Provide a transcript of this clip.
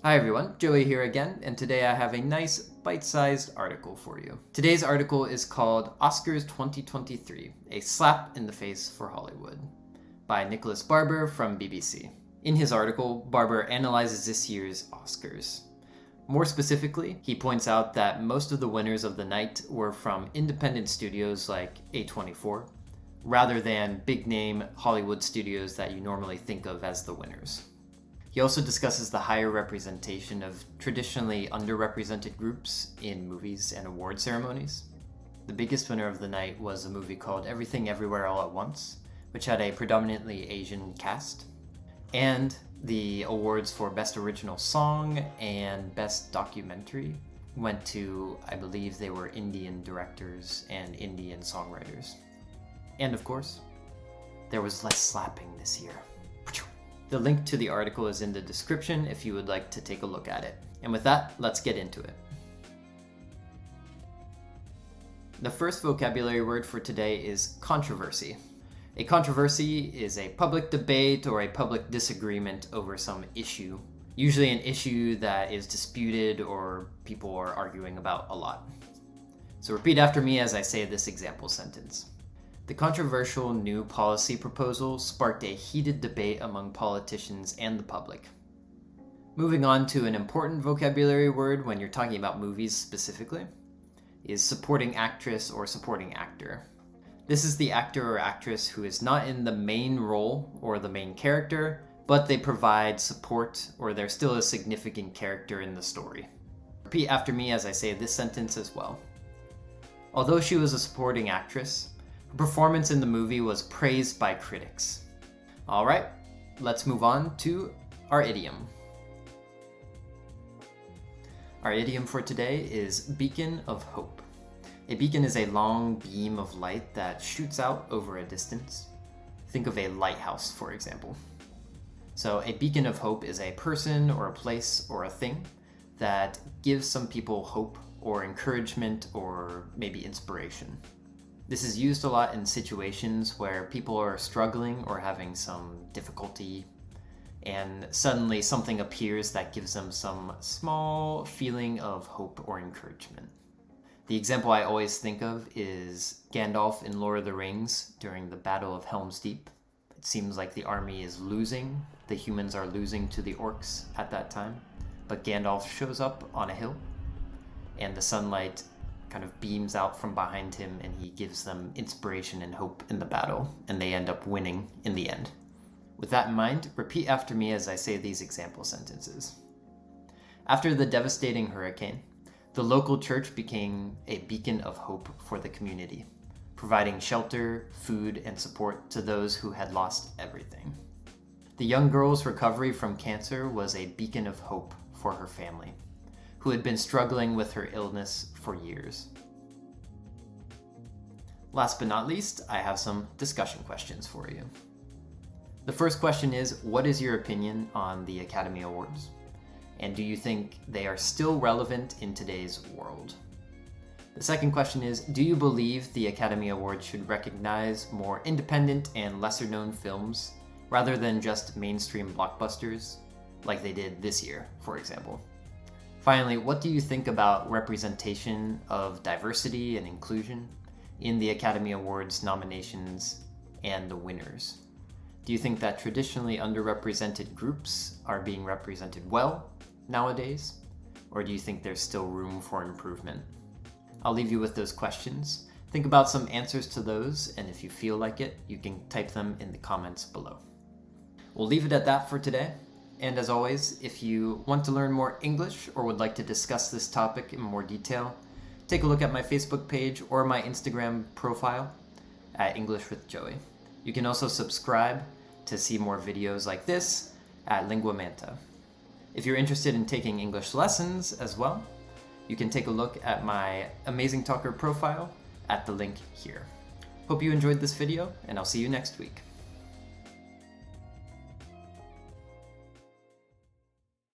Hi everyone, Joey here again, and today I have a nice bite-sized article for you. Today's article is called Oscars 2023, A Slap in the Face for Hollywood, by Nicholas Barber from BBC. In his article, Barber analyzes this year's Oscars. More specifically, he points out that most of the winners of the night were from independent studios like A24, rather than big-name Hollywood studios that you normally think of as the winners. He also discusses the higher representation of traditionally underrepresented groups in movies and award ceremonies. The biggest winner of the night was a movie called Everything Everywhere All at Once, which had a predominantly Asian cast. And the awards for Best Original Song and Best Documentary went to, I believe they were Indian directors and Indian songwriters. And of course, there was less slapping this year. The link to the article is in the description if you would like to take a look at it. And with that, let's get into it. The first vocabulary word for today is controversy. A controversy is a public debate or a public disagreement over some issue, usually an issue that is disputed or people are arguing about a lot. So repeat after me as I say this example sentence. The controversial new policy proposal sparked a heated debate among politicians and the public. Moving on to an important vocabulary word when you're talking about movies specifically is supporting actress or supporting actor. This is the actor or actress who is not in the main role or the main character, but they provide support or they're still a significant character in the story. Repeat after me as I say this sentence as well. Although she was a supporting actress, her performance in the movie was praised by critics. Alright, let's move on to our idiom. Our idiom for today is beacon of hope. A beacon is a long beam of light that shoots out over a distance. Think of a lighthouse, for example. So a beacon of hope is a person or a place or a thing that gives some people hope or encouragement or maybe inspiration. This is used a lot in situations where people are struggling or having some difficulty, and suddenly something appears that gives them some small feeling of hope or encouragement. The example I always think of is Gandalf in Lord of the Rings during the Battle of Helm's Deep. It seems like the army is losing, the humans are losing to the orcs at that time, but Gandalf shows up on a hill, and the sunlight kind of beams out from behind him and he gives them inspiration and hope in the battle, and they end up winning in the end. With that in mind, repeat after me as I say these example sentences. After the devastating hurricane, the local church became a beacon of hope for the community, providing shelter, food, and support to those who had lost everything. The young girl's recovery from cancer was a beacon of hope for her family, who had been struggling with her illness for years. Last but not least, I have some discussion questions for you. The first question is, what is your opinion on the Academy Awards? And do you think they are still relevant in today's world? The second question is, do you believe the Academy Awards should recognize more independent and lesser-known films rather than just mainstream blockbusters like they did this year, for example? Finally, what do you think about representation of diversity and inclusion in the Academy Awards nominations and the winners? Do you think that traditionally underrepresented groups are being represented well nowadays? Or do you think there's still room for improvement? I'll leave you with those questions. Think about some answers to those, and if you feel like it, you can type them in the comments below. We'll leave it at that for today. And as always, if you want to learn more English or would like to discuss this topic in more detail, take a look at my Facebook page or my Instagram profile at English with Joey. You can also subscribe to see more videos like this at Lingua Manta. If you're interested in taking English lessons as well, you can take a look at my Amazing Talker profile at the link here. Hope you enjoyed this video, and I'll see you next week.